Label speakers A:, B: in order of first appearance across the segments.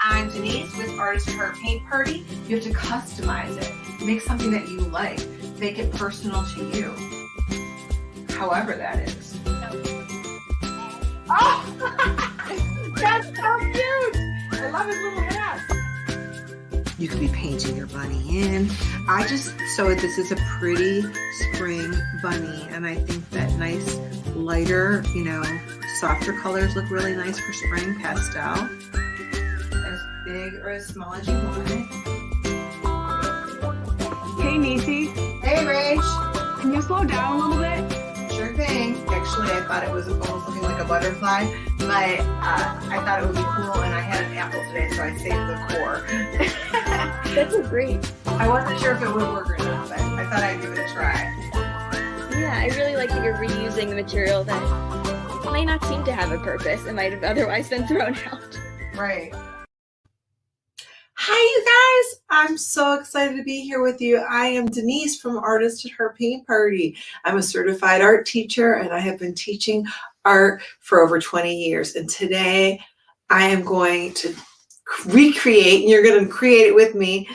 A: I'm Denise with Artist Heart Paint Party. You have to customize it. Make something that you like. Make it personal to you. However that is. Oh! That's so cute! I love his little hat. You could be painting your bunny in. So this is a pretty spring bunny, and I think that nice, lighter, softer colors look really nice for spring pastel. As big or as small as you want it.
B: Hey, Nisi.
A: Hey, Rach.
B: Can you slow down a little bit?
A: Sure thing. Actually, I thought it was almost looking like a butterfly, but I thought it would be cool, and I had an apple today, so I saved the core.
B: That's great.
A: I wasn't sure if it would work or not, but I thought I'd give it a try.
C: Yeah, I really like that you're reusing the material that might not seem to have a purpose and might have otherwise been thrown out.
A: Right. Hi, you guys. I'm so excited to be here with you. I am Denise from Artist at Her Paint Party. I'm a certified art teacher, and I have been teaching art for over 20 years. And today I am going to recreate, and you're going to create it with me,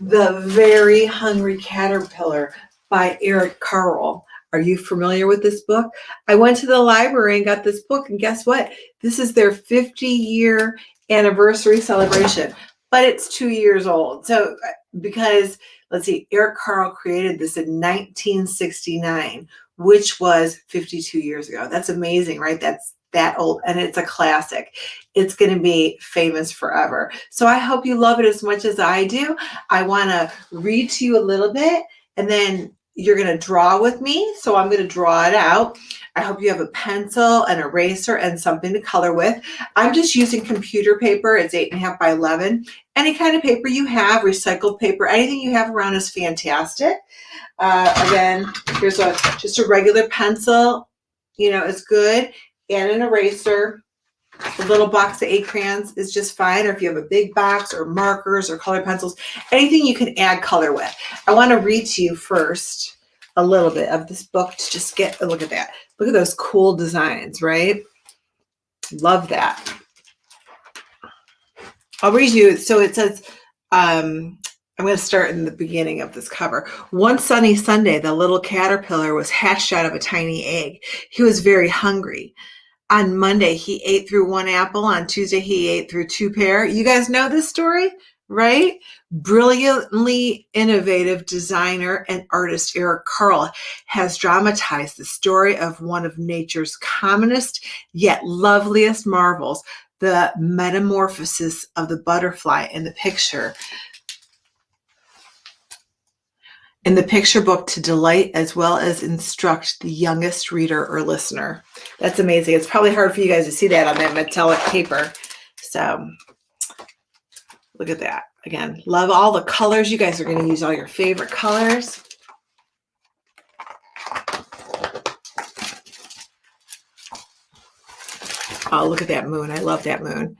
A: The Very Hungry Caterpillar by Eric Carle. Are you familiar with this book? I went to the library and got this book, and guess what? This is their 50-year anniversary celebration, but it's 2 years old. So because, let's see, Eric Carle created this in 1969, which was 52 years ago. That's amazing, right? That's that old, and it's a classic. It's going to be famous forever. So I hope you love it as much as I do. I want to read to you a little bit, and then you're going to draw with me. So I'm going to draw it out. I hope you have a pencil, an eraser, and something to color with. I'm just using computer paper. It's 8.5 by 11. Any kind of paper you have, recycled paper, anything you have around is fantastic. Again, here's just a regular pencil, is good. And an eraser. A little box of 8 crayons is just fine, or if you have a big box or markers or colored pencils, anything you can add color with. I want to read to you first a little bit of this book to just get a look at that. Look at those cool designs, right? Love that. I'll read you. So it says, I'm going to start in the beginning of this cover. One sunny Sunday, the little caterpillar was hatched out of a tiny egg. He was very hungry. On Monday, he ate through 1 apple. On Tuesday, he ate through 2 pears. You guys know this story, right? Brilliantly innovative designer and artist Eric Carle has dramatized the story of one of nature's commonest yet loveliest marvels, the metamorphosis of the butterfly in the picture book to delight as well as instruct the youngest reader or listener. That's amazing. It's probably hard for you guys to see that on that metallic paper. So look at that. Again, love all the colors. You guys are going to use all your favorite colors. Oh, look at that moon. I love that moon.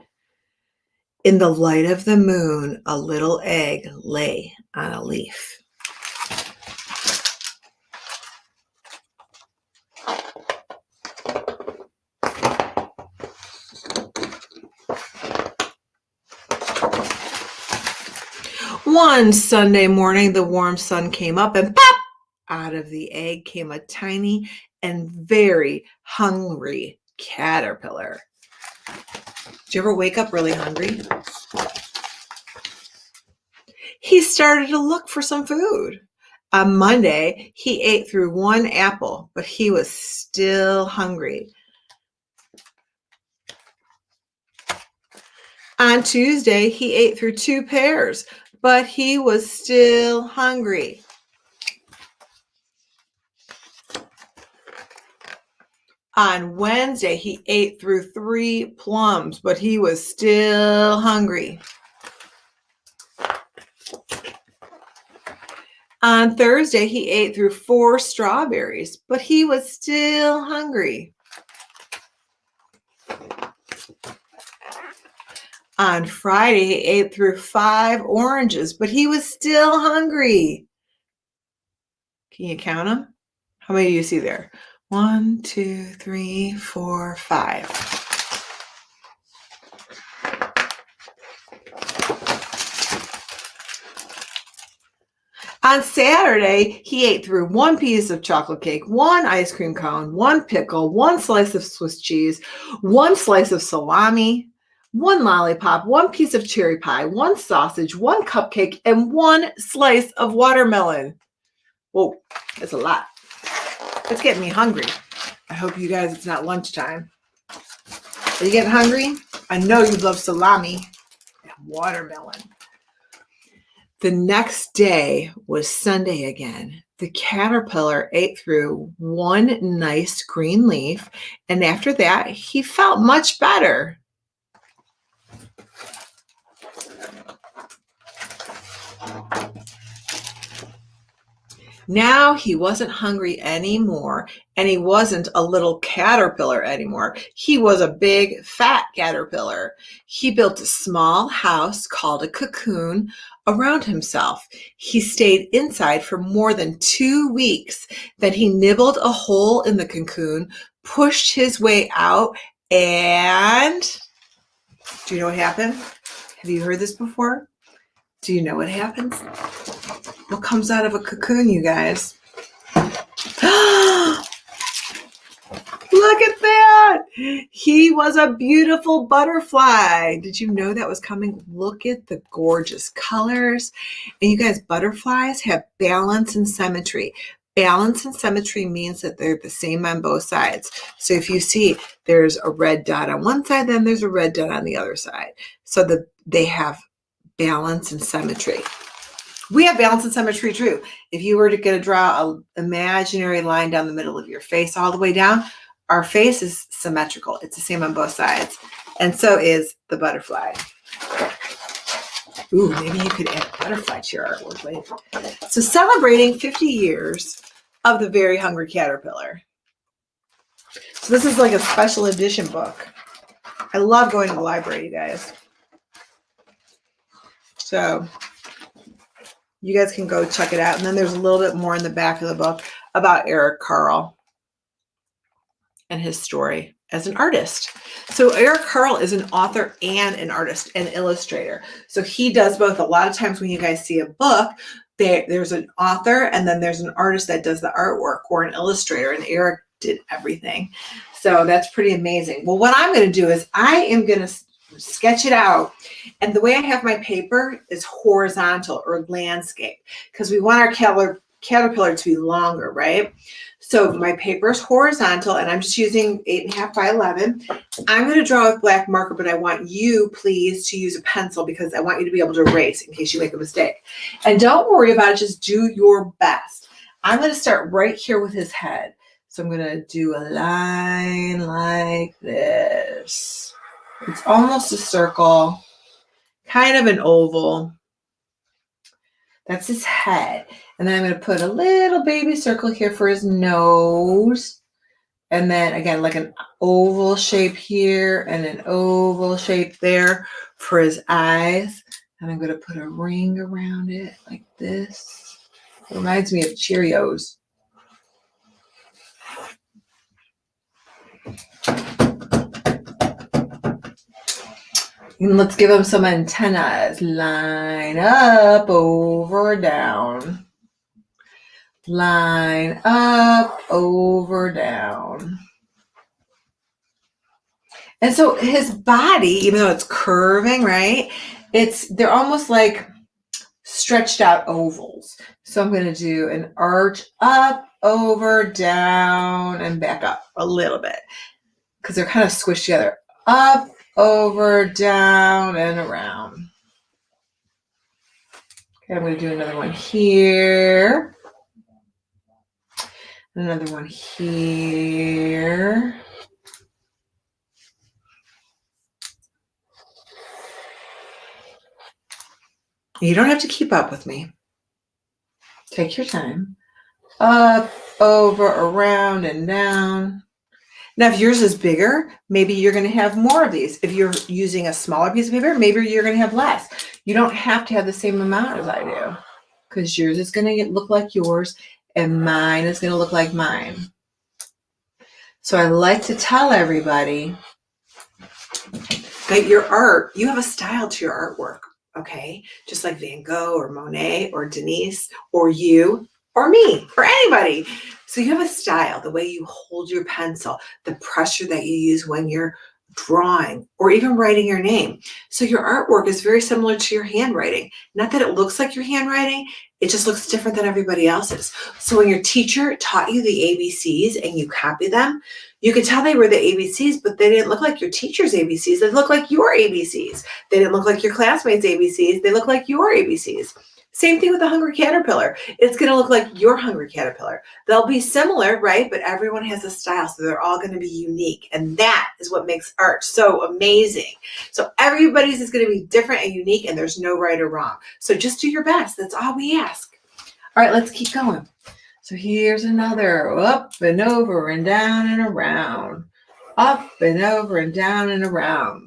A: In the light of the moon, a little egg lay on a leaf. One Sunday morning, the warm sun came up, and pop! Out of the egg came a tiny and very hungry caterpillar. Did you ever wake up really hungry? He started to look for some food. On Monday, he ate through 1 apple, but he was still hungry. On Tuesday, he ate through 2 pears, but he was still hungry. On Wednesday, he ate through 3 plums, but he was still hungry. On Thursday, he ate through 4 strawberries, but he was still hungry. On Friday, he ate through 5 oranges, but he was still hungry. Can you count them? How many do you see there? 1, 2, 3, 4, 5. On Saturday, he ate through one piece of chocolate cake, one ice cream cone, one pickle, one slice of Swiss cheese, one slice of salami, one lollipop, one piece of cherry pie, one sausage, one cupcake, and one slice of watermelon. Whoa, that's a lot. It's getting me hungry. I hope you guys, it's not lunchtime. Are you getting hungry? I know you love salami and watermelon. The next day was Sunday again. The caterpillar ate through one nice green leaf, and after that, he felt much better. Now he wasn't hungry anymore, and he wasn't a little caterpillar anymore. He was a big, fat caterpillar. He built a small house called a cocoon around himself. He stayed inside for more than 2 weeks. Then he nibbled a hole in the cocoon, pushed his way out, and do you know what happened? Have you heard this before? Do you know what happens? What comes out of a cocoon, you guys? Look at that! He was a beautiful butterfly. Did you know that was coming? Look at the gorgeous colors. And you guys, butterflies have balance and symmetry. Balance and symmetry means that they're the same on both sides. So if you see there's a red dot on one side, then there's a red dot on the other side. So they have balance and symmetry. We have balance and symmetry too. If you were to draw an imaginary line down the middle of your face all the way down, our face is symmetrical. It's the same on both sides. And so is the butterfly. Ooh, maybe you could add a butterfly to your artwork. Wait. So celebrating 50 years of the Very Hungry Caterpillar. So this is like a special edition book. I love going to the library, you guys. So you guys can go check it out. And then there's a little bit more in the back of the book about Eric Carle and his story as an artist. So Eric Carle is an author and an artist and illustrator. So he does both. A lot of times when you guys see a book, there's an author and then there's an artist that does the artwork, or an illustrator, and Eric did everything. So that's pretty amazing. Well, what I'm going to do is I am going to sketch it out. And the way I have my paper is horizontal or landscape, because we want our caterpillar to be longer, right? So my paper is horizontal, and I'm just using 8.5 by 11. I'm going to draw with black marker, but I want you, please, to use a pencil, because I want you to be able to erase in case you make a mistake. And don't worry about it. Just do your best. I'm going to start right here with his head. So I'm going to do a line like this. It's almost a circle, kind of an oval. That's his head. And then I'm going to put a little baby circle here for his nose. And then again, like an oval shape here and an oval shape there for his eyes. And I'm going to put a ring around it like this. It reminds me of Cheerios. And let's give him some antennas. Line up, over, down. Line up, over, down. And so his body, even though it's curving, right? They're almost like stretched out ovals. So I'm going to do an arch up, over, down, and back up a little bit, because they're kind of squished together. Up, over, down, and around. Okay, I'm going to do another one here. Another one here. You don't have to keep up with me. Take your time. Up, over, around, and down. Now, if yours is bigger, maybe you're going to have more of these. If you're using a smaller piece of paper, maybe you're going to have less. You don't have to have the same amount as I do, because yours is going to look like yours and mine is going to look like mine. So I like to tell everybody But your art, you have a style to your artwork, okay? Just like Van Gogh or Monet or Denyse or you or me or anybody. So you have a style, the way you hold your pencil, the pressure that you use when you're drawing or even writing your name. So your artwork is very similar to your handwriting. Not that it looks like your handwriting, it just looks different than everybody else's. So when your teacher taught you the ABCs and you copy them, you could tell they were the ABCs, but they didn't look like your teacher's ABCs. They looked like your ABCs. They didn't look like your classmates' ABCs. They look like your ABCs. Same thing with the Hungry Caterpillar. It's going to look like your Hungry Caterpillar. They'll be similar, right? But everyone has a style, so they're all going to be unique. And that is what makes art so amazing. So everybody's is going to be different and unique, and there's no right or wrong. So just do your best. That's all we ask. All right, let's keep going. So here's another up and over and down and around. Up and over and down and around.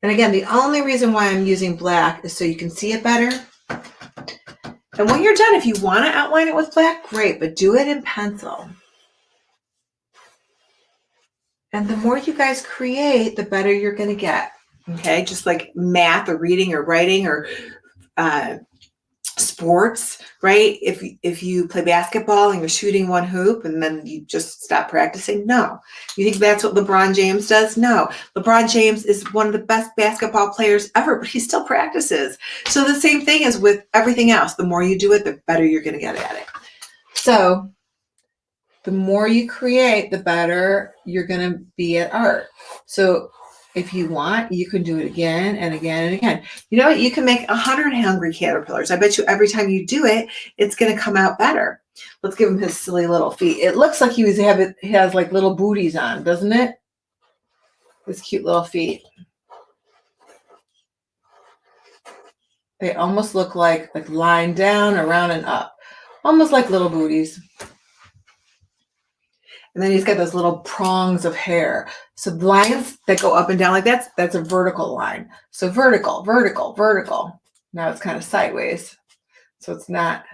A: And again, the only reason why I'm using black is so you can see it better. And when you're done, if you want to outline it with black, great, but do it in pencil. And the more you guys create, the better you're going to get. Okay, just like math or reading or writing or sports, right? If you play basketball and you're shooting one hoop and then you just stop practicing, no. You think that's what LeBron James does? No. LeBron James is one of the best basketball players ever, but he still practices. So the same thing is with everything else. The more you do it, the better you're going to get at it. So the more you create, the better you're going to be at art. So if you want, you can do it again and again and again. You know what? You can make 100 Hungry Caterpillars. I bet you every time you do it, it's going to come out better. Let's give him his silly little feet. It looks like he has like little booties on, doesn't it? His cute little feet. They almost look like lying down, around, and up. Almost like little booties. And then he's got those little prongs of hair. So the lines that go up and down like that's a vertical line. So vertical, vertical, vertical. Now it's kind of sideways. So it's not,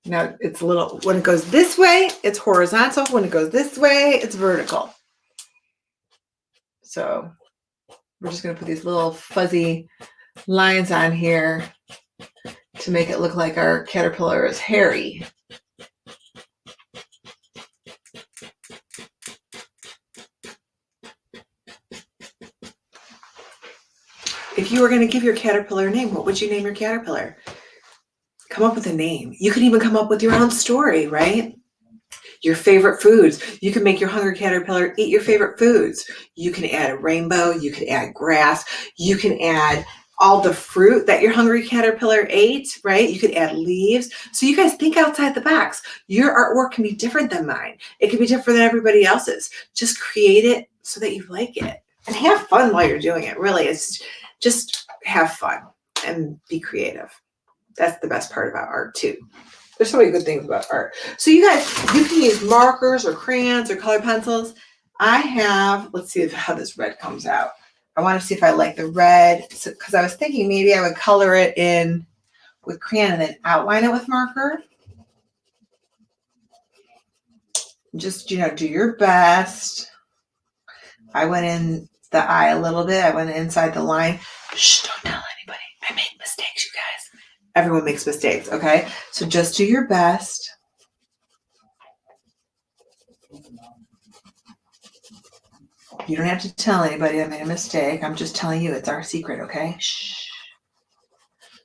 A: now it's a little, when it goes this way, it's horizontal. When it goes this way, it's vertical. So we're just going to put these little fuzzy lines on here to make it look like our caterpillar is hairy. If you were going to give your caterpillar a name, what would you name your caterpillar? Come up with a name. You can even come up with your own story, right? Your favorite foods. You can make your Hungry Caterpillar eat your favorite foods. You can add a rainbow. You can add grass. You can add all the fruit that your Hungry Caterpillar ate, right? You could add leaves. So you guys think outside the box. Your artwork can be different than mine. It can be different than everybody else's. Just create it so that you like it. And have fun while you're doing it, really. It's just have fun and be creative. That's the best part about art too. There's so many good things about art. So you guys, you can use markers or crayons or color pencils. I have, let's see how this red comes out. I want to see if I like the red, because I was thinking maybe I would color it in with crayon and then outline it with marker. Just, do your best. I went in the eye a little bit. I went inside the line. Shh, don't tell anybody. I make mistakes, you guys. Everyone makes mistakes, okay? So just do your best. You don't have to tell anybody I made a mistake. I'm just telling you it's our secret, okay? Shh.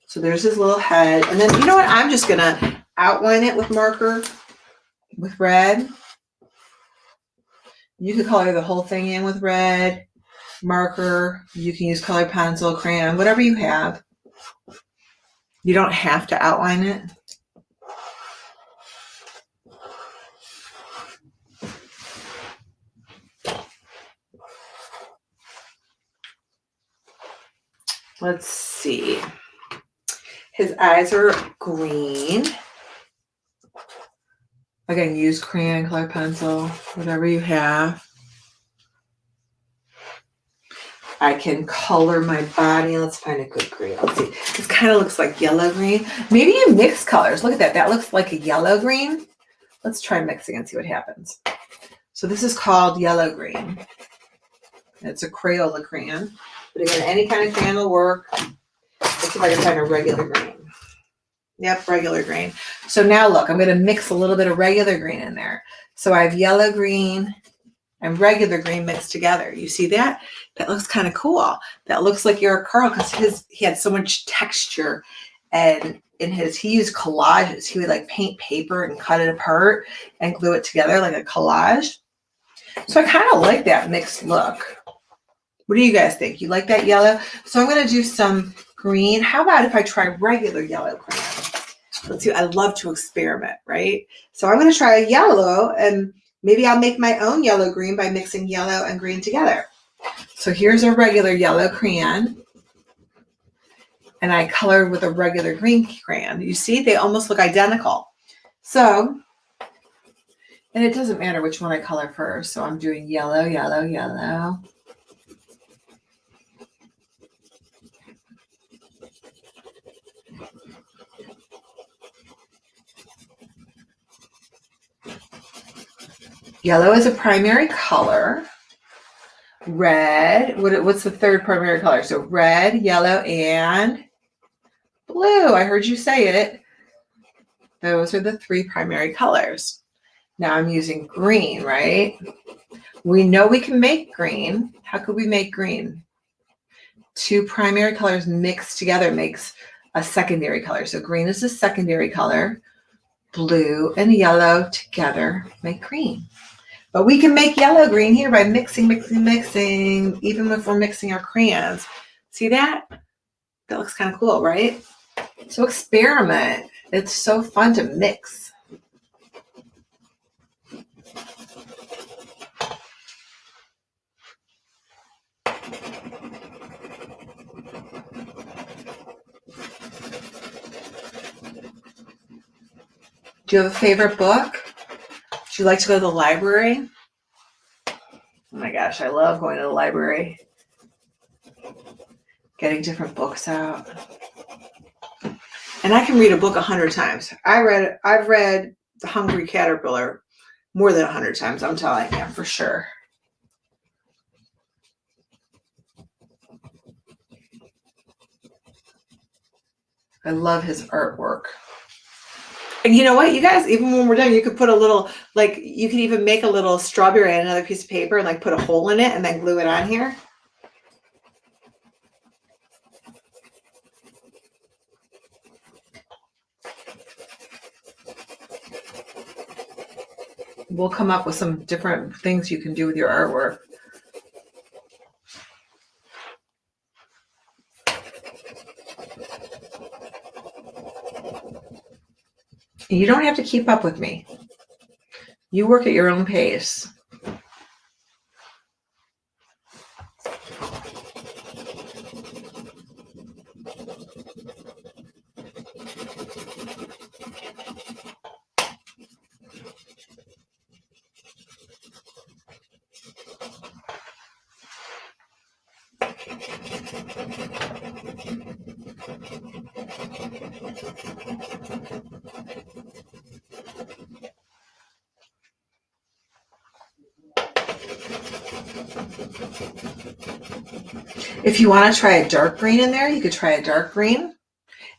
A: So there's his little head. And then, you know what? I'm just going to outline it with marker, with red. You could color the whole thing in with red, marker. You can use colored pencil, crayon, whatever you have. You don't have to outline it. Let's see. His eyes are green. Again, use crayon, color pencil, whatever you have. I can color my body. Let's find a good green. Let's see. This kind of looks like yellow green. Maybe you mix colors. Look at that. That looks like a yellow green. Let's try mixing and see what happens. So this is called yellow green. It's a Crayola crayon. But again, any kind of crayon will work. Let's see if I can find a regular green. Yep, regular green. So now look, I'm going to mix a little bit of regular green in there. So I have yellow green and regular green mixed together. You see that? That looks kind of cool. That looks like your Carl because he had so much texture, and he used collages. He would like paint paper and cut it apart and glue it together like a collage. So I kind of like that mixed look. What do you guys think? You like that yellow? So I'm going to do some green. How about if I try regular yellow crayon? Let's see. I love to experiment, right? So I'm going to try a yellow, and maybe I'll make my own yellow green by mixing yellow and green together. So here's a regular yellow crayon, and I colored with a regular green crayon. You see, they almost look identical. So, and it doesn't matter which one I color first. So I'm doing yellow, yellow, yellow. Yellow is a primary color. Red, what's the third primary color? So red, yellow, and blue. I heard you say it. Those are the three primary colors. Now I'm using green, right? We know we can make green. How could we make green? Two primary colors mixed together makes a secondary color. So green is a secondary color. Blue and yellow together make green. But we can make yellow green here by mixing, even if we're mixing our crayons. See that? That looks kind of cool, right? So experiment. It's so fun to mix. Do you have a favorite book? Do you like to go to the library? Oh my gosh, I love going to the library. Getting different books out. And I can read a book 100 times. I've read The Hungry Caterpillar more than 100 times, I'm telling you, for sure. I love his artwork. And you know what, you guys, even when we're done, you could put a little, like, you could even make a little strawberry on another piece of paper and like put a hole in it and then glue it on here. We'll come up with some different things you can do with your artwork. You don't have to keep up with me. You work at your own pace. If you want to try a dark green in there, you could try a dark green.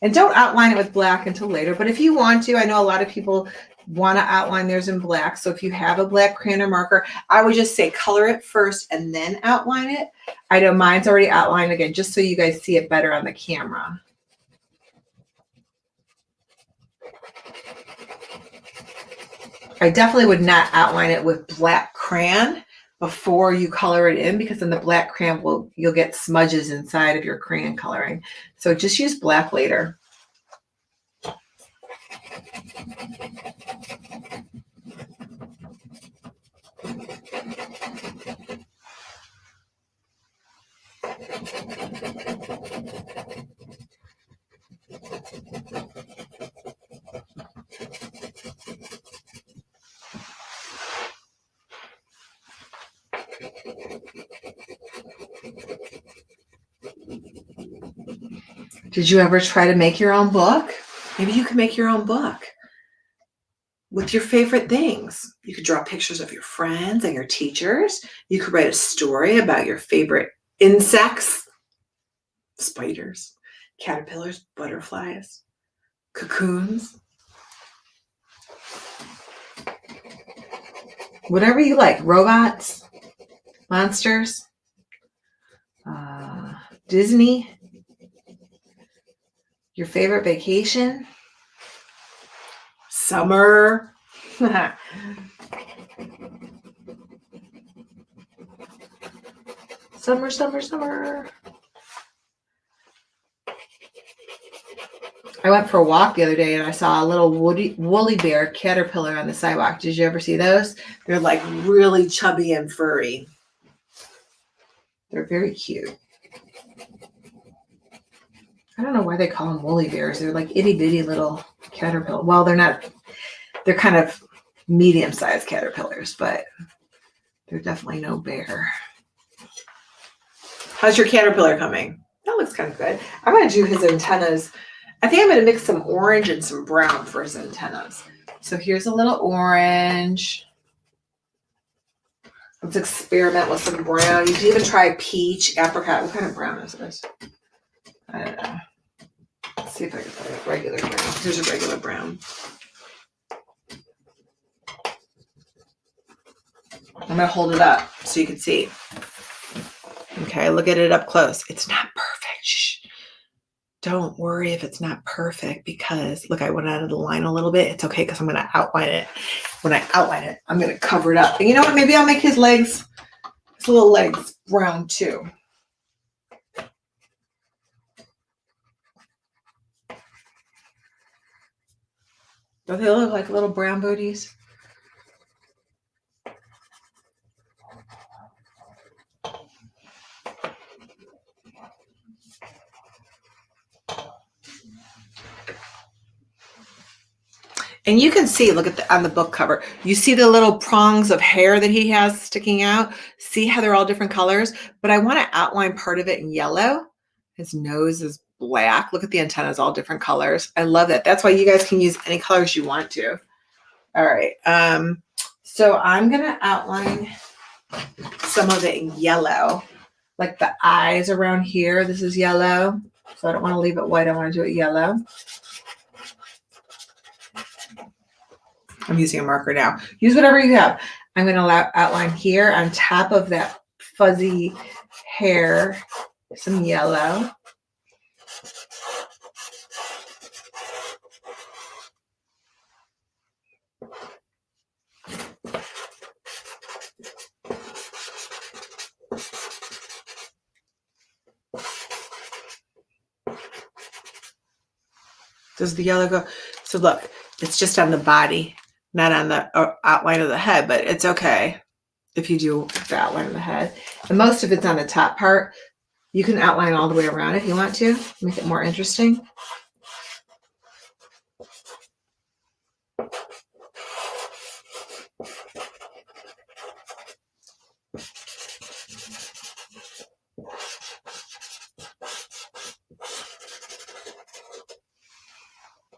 A: And don't outline it with black until later. But if you want to, I know a lot of people want to outline theirs in black. So if you have a black crayon or marker, I would just say color it first and then outline it. I know mine's already outlined again, just so you guys see it better on the camera. I definitely would not outline it with black crayon before you color it in, because then the black crayon you'll get smudges inside of your crayon coloring. So just use black later. Did you ever try to make your own book? Maybe you can make your own book. with your favorite things. You could draw pictures of your friends and your teachers. You could write a story about your favorite insects, spiders, caterpillars, butterflies, cocoons. Whatever you like, robots, monsters, Disney, your favorite vacation, summer. Summer, summer, summer. I went for a walk the other day and I saw a little woolly bear caterpillar on the sidewalk. Did you ever see those? They're like really chubby and furry. They're very cute. I don't know why they call them woolly bears. They're like itty bitty little caterpillar. Well, they're not. They're kind of medium-sized caterpillars, but they're definitely no bear. How's your caterpillar coming? That looks kind of good. I'm going to do his antennas. I think I'm going to mix some orange and some brown for his antennas. So here's a little orange. Let's experiment with some brown. You can even try peach, apricot. What kind of brown is this? I don't know. Let's see if I can find a regular brown. Here's a regular brown. I'm going to hold it up so you can see. Okay, look at it up close. It's not perfect. Shh. Don't worry if it's not perfect because, look, I went out of the line a little bit. It's okay because I'm going to outline it. When I outline it, I'm going to cover it up. And you know what? Maybe I'll make his little legs brown too. Don't they look like little brown booties? And you can see, look at on the book cover, you see the little prongs of hair that he has sticking out. See how they're all different colors? But I want to outline part of it in yellow. His nose is black. Look at the antennas, all different colors. I love that. That's why you guys can use any colors you want to. All right. So I'm going to outline some of it in yellow, like the eyes around here. This is yellow. So I don't want to leave it white. I want to do it yellow. I'm using a marker now. Use whatever you have. I'm going to outline here on top of that fuzzy hair, some yellow. Does the yellow go? So look, it's just on the body, not on the outline of the head, but it's okay if you do the outline of the head. And most of it's on the top part. You can outline all the way around if you want to, make it more interesting.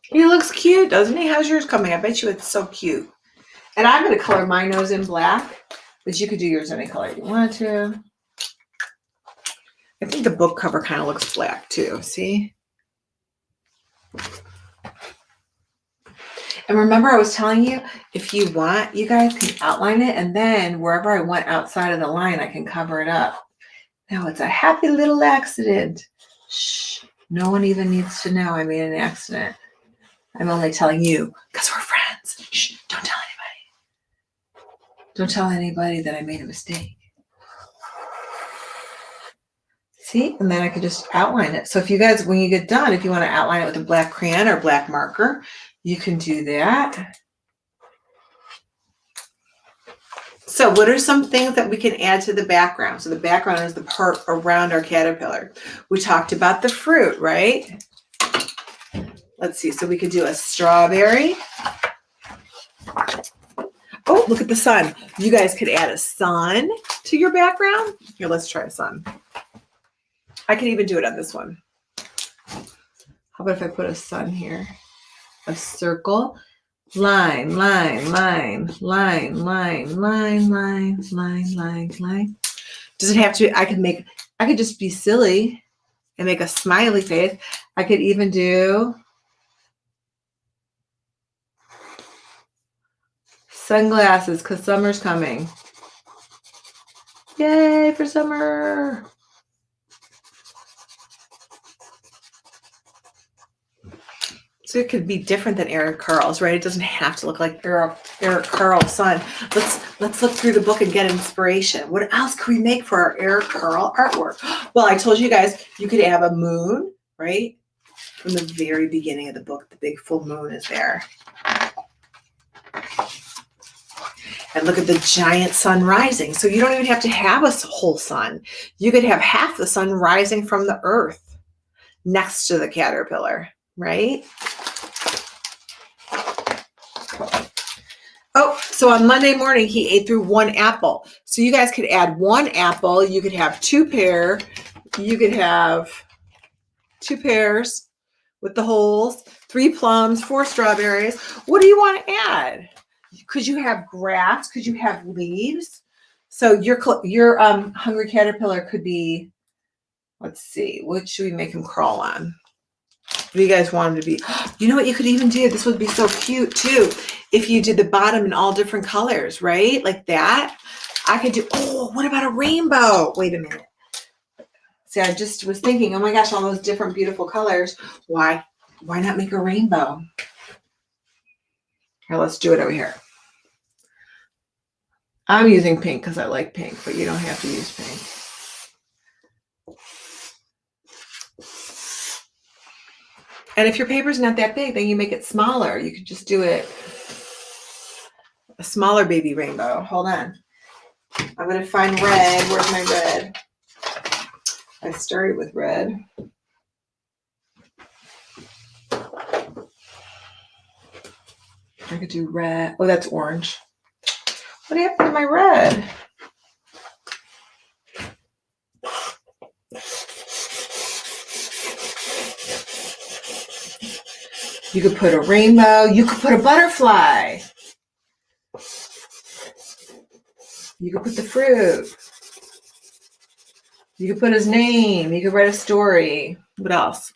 A: He looks cute, doesn't he? How's yours coming? I bet you it's so cute. And I'm going to color my nose in black, but you could do yours any color you want to. I think the book cover kind of looks black too. See? And remember I was telling you, if you want, you guys can outline it, and then wherever I want outside of the line, I can cover it up. Now it's a happy little accident. Shh. No one even needs to know I made an accident. I'm only telling you because we're friends. Shh, don't tell anybody. Don't tell anybody that I made a mistake. See? And then I could just outline it. So if you guys, when you get done, if you want to outline it with a black crayon or black marker, you can do that. So what are some things that we can add to the background? So the background is the part around our caterpillar. We talked about the fruit, right? Let's see. So we could do a strawberry. Oh, look at the sun. You guys could add a sun to your background. Here, let's try a sun. I can even do it on this one. How about if I put a sun here? A circle. line, line, line, line, line, line, line, line, line, line. Does it have to be, I could just be silly and make a smiley face. I could even do sunglasses because summer's coming. Yay for summer. So it could be different than Eric Carle's, right? It doesn't have to look like Eric Carle's son. Let's look through the book and get inspiration. What else can we make for our Eric Carle artwork? Well, I told you guys you could have a moon, right? From the very beginning of the book, the big full moon is there. And look at the giant sun rising. So you don't even have to have a whole sun. You could have half the sun rising from the earth next to the caterpillar, right? Oh, so on Monday morning, he ate through one apple. So you guys could add one apple. You could have two pears. You could have two pears with the holes, 3 plums, 4 strawberries. What do you want to add? Could you have grass? Could you have leaves? So your hungry caterpillar could be, let's see, what should we make him crawl on? What do you guys want him to be? You know what you could even do? This would be so cute too. If you did the bottom in all different colors, right? Like that. I could do, oh, what about a rainbow? Wait a minute. See, I just was thinking, oh my gosh, all those different beautiful colors. Why not make a rainbow? Here, let's do it over here. I'm using pink because I like pink, but you don't have to use pink. And if your paper's not that big, then you make it smaller. You could just do it a smaller baby rainbow. Hold on. I'm going to find red. Where's my red? I started with red. I could do red. Oh, that's orange. What happened to my red? You could put a rainbow. You could put a butterfly. You could put the fruit. You could put his name. You could write a story. What else?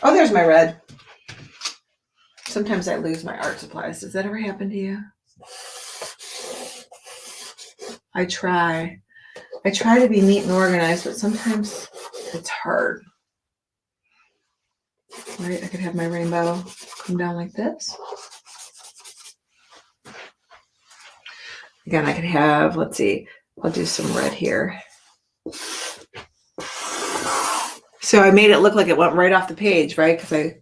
A: Oh, there's my red. Sometimes I lose my art supplies. Does that ever happen to you? I try to be neat and organized, but sometimes it's hard. Right? I could have my rainbow come down like this. Again, I could have, let's see, I'll do some red here. So I made it look like it went right off the page, right? Because I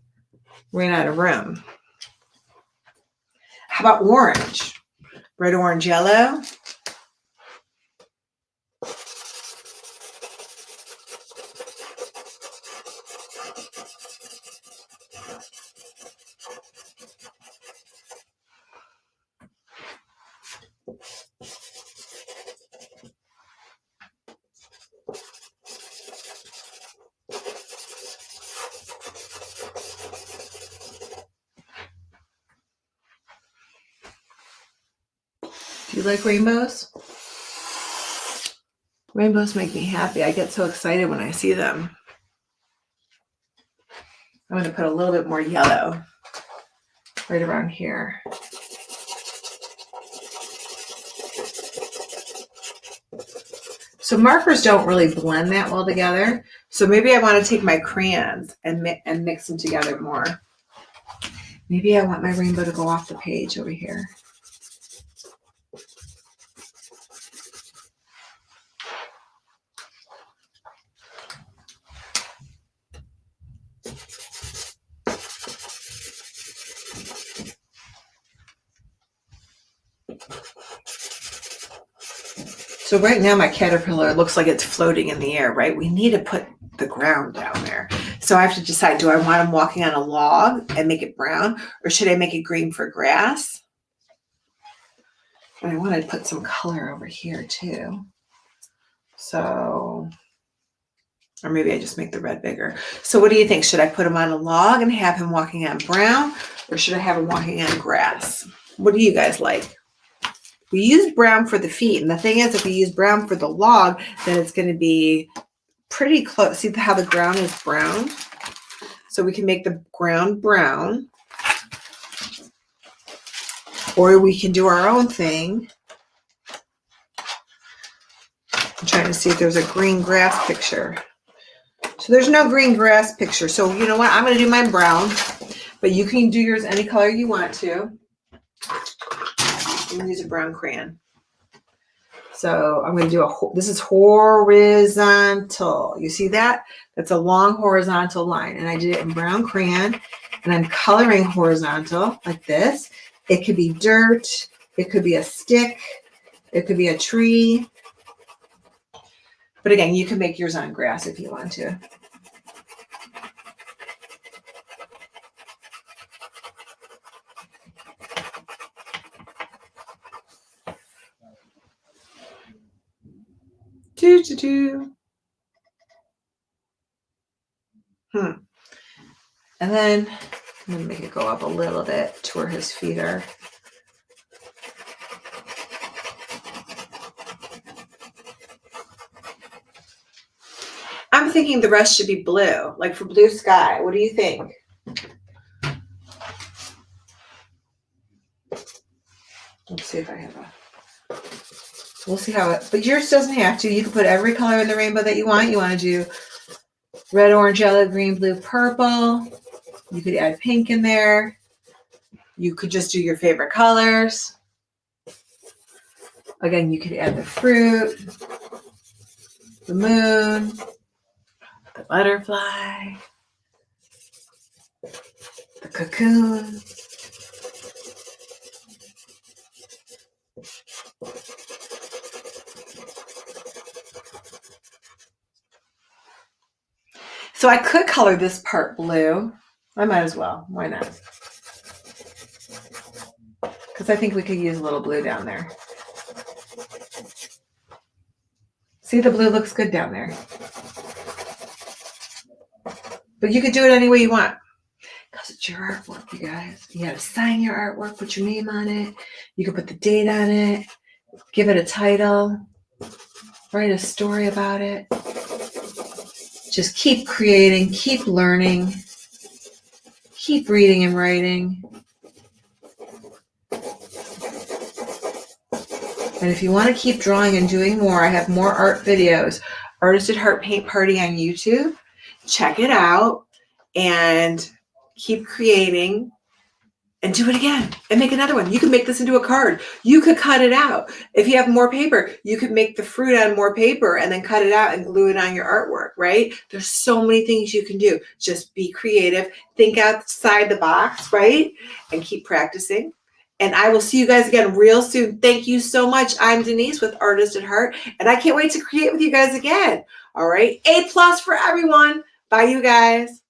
A: ran out of room. How about orange? Red, orange, yellow. Do you like rainbows? Rainbows make me happy. I get so excited when I see them. I'm going to put a little bit more yellow right around here. So markers don't really blend that well together. So maybe I want to take my crayons and mix them together more. Maybe I want my rainbow to go off the page over here. So right now my caterpillar looks like it's floating in the air, right? We need to put the ground down there. So I have to decide, do I want him walking on a log and make it brown, or should I make it green for grass? And I want to put some color over here too. So Or maybe I just make the red bigger. So what do you think? Should I put him on a log and have him walking on brown, or should I have him walking on grass? What do you guys like? We used brown for the feet. And the thing is, if we use brown for the log, then it's going to be pretty close. See how the ground is brown? So we can make the ground brown. Or we can do our own thing. I'm trying to see if there's a green grass picture. So there's no green grass picture. So you know what? I'm going to do mine brown. But you can do yours any color you want to. I'm going to use a brown crayon. So I'm going to do this is horizontal. You see that? That's a long horizontal line. And I did it in brown crayon. And I'm coloring horizontal like this. It could be dirt. It could be a stick. It could be a tree. But again, you can make yours on grass if you want to. And then I'm going to make it go up a little bit to where his feet are. I'm thinking the rest should be blue, like for blue sky. What do you think? Let's see if I have a... We'll see how it... But yours doesn't have to. You can put every color in the rainbow that you want. You want to do red, orange, yellow, green, blue, purple. You could add pink in there. You could just do your favorite colors. Again, you could add the fruit, the moon, the butterfly, the cocoon. So I could color this part blue. I might as well. Why not? Because I think we could use a little blue down there. See, the blue looks good down there. But you could do it any way you want. Because it's your artwork, you guys. You got to sign your artwork, put your name on it. You can put the date on it. Give it a title. Write a story about it. Just keep creating, keep learning, keep reading and writing. And if you want to keep drawing and doing more, I have more art videos. Artist at Heart Paint Party on YouTube. Check it out and keep creating and do it again and make another one. You can make this into a card. You could cut it out. If you have more paper, you could make the fruit on more paper and then cut it out and glue it on your artwork, right? There's so many things you can do. Just be creative. Think outside the box, right? And keep practicing. And I will see you guys again real soon. Thank you so much. I'm Denyse with Artist at Heart, and I can't wait to create with you guys again. All right. A+ for everyone. Bye, you guys.